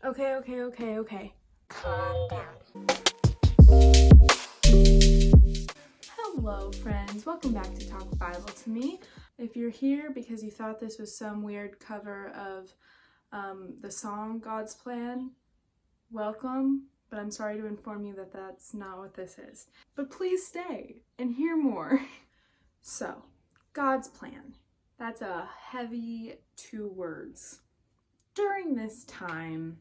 Okay. Calm down. Hello, friends. Welcome back to Talk Bible to Me. If you're here because you thought this was some weird cover of the song God's Plan, welcome. But I'm sorry to inform you that that's not what this is. But please stay and hear more. So, God's plan. That's a heavy 2 words. During this time,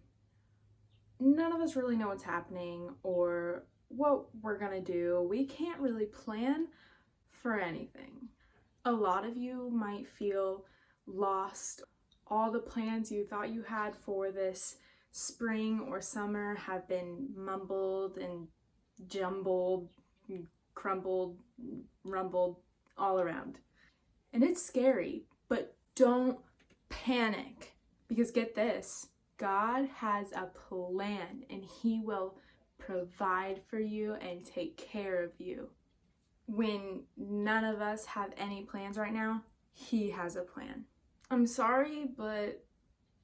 none of us really know what's happening or what we're gonna do. We can't really plan for anything. A lot of you might feel lost. All the plans you thought you had for this spring or summer have been mumbled and jumbled, crumbled, rumbled all around. And it's scary, but don't panic, because get this, God has a plan and He will provide for you and take care of you. When none of us have any plans right now, He has a plan. I'm sorry, but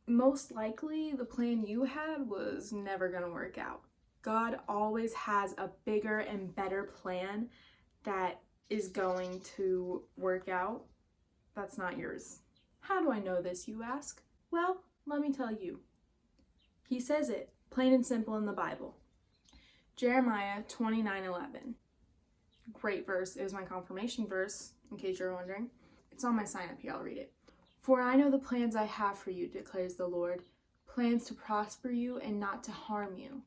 most likely the plan you had was never going to work out. God always has a bigger and better plan that is going to work out. That's not yours. How do I know this, you ask? Well, let me tell you. He says it, plain and simple in the Bible. Jeremiah 29:11. Great verse. It was my confirmation verse, in case you're wondering. It's on my sign up here. I'll read it. For I know the plans I have for you, declares the Lord. Plans to prosper you and not to harm you.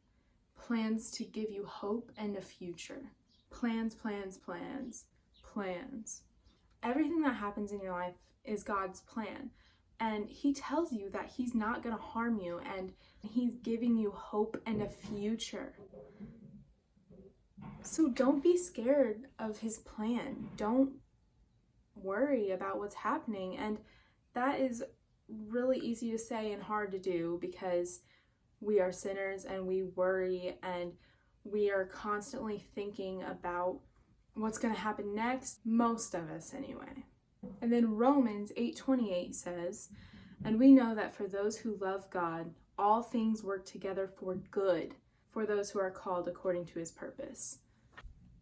Plans to give you hope and a future. Plans. Everything that happens in your life is God's plan. And He tells you that He's not going to harm you and He's giving you hope and a future. So don't be scared of His plan. Don't worry about what's happening. And that is really easy to say and hard to do because we are sinners and we worry and we are constantly thinking about what's going to happen next. Most of us anyway. And then Romans 8:28 says, and we know that for those who love God, all things work together for good, for those who are called according to His purpose.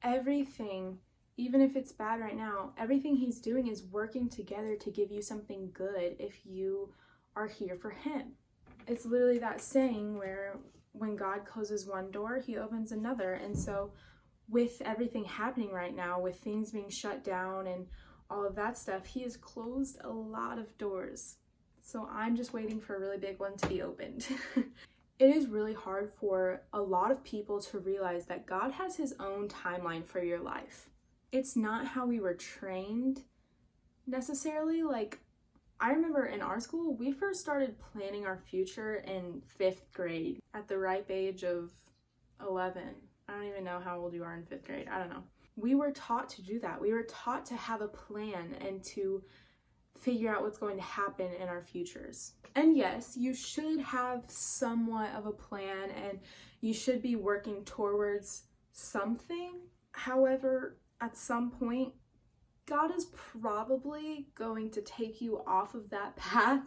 Everything, even if it's bad right now, everything He's doing is working together to give you something good if you are here for Him. It's literally that saying where when God closes one door, He opens another. And so with everything happening right now, with things being shut down and all of that stuff, He has closed a lot of doors. So I'm just waiting for a really big one to be opened. It is really hard for a lot of people to realize that God has His own timeline for your life. It's not how we were trained necessarily. Like, I remember in our school, we first started planning our future in 5th grade at the ripe age of 11. I don't even know how old you are in 5th grade. I don't know. We were taught to do that. We were taught to have a plan and to figure out what's going to happen in our futures. And yes, you should have somewhat of a plan and you should be working towards something. However, at some point, God is probably going to take you off of that path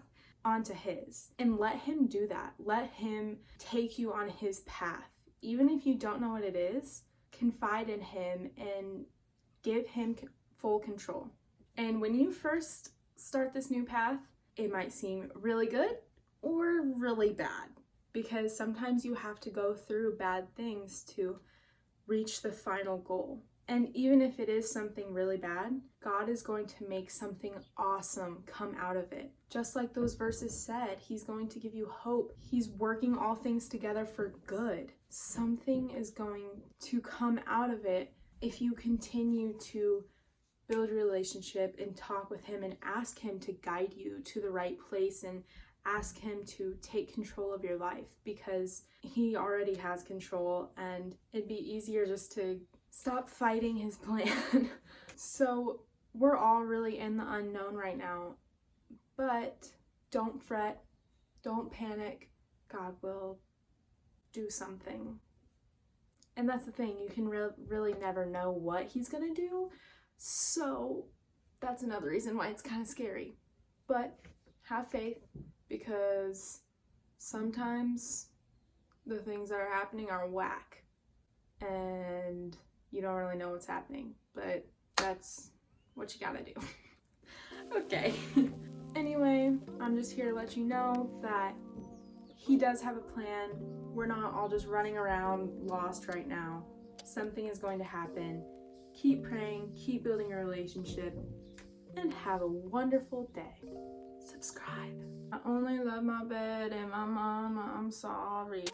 onto His. And let Him do that. Let Him take you on His path. Even if you don't know what it is, confide in Him and give Him full control. And when you first start this new path, it might seem really good or really bad, because sometimes you have to go through bad things to reach the final goal. And even if it is something really bad, God is going to make something awesome come out of it. Just like those verses said, He's going to give you hope. He's working all things together for good. Something is going to come out of it if you continue to build a relationship and talk with Him and ask Him to guide you to the right place and ask Him to take control of your life, because He already has control and it'd be easier just to stop fighting His plan. So we're all really in the unknown right now, but don't fret, don't panic. God will do something. And that's the thing, you can really never know what He's gonna do. So that's another reason why it's kind of scary. But have faith, because sometimes the things that are happening are whack and you don't really know what's happening, but that's what you gotta do. Okay. Anyway, I'm just here to let you know that he does have a plan. We're not all just running around lost right now. Something is going to happen. Keep praying, keep building a relationship, and have a wonderful day. Subscribe. I only love my bed and my mama. I'm sorry.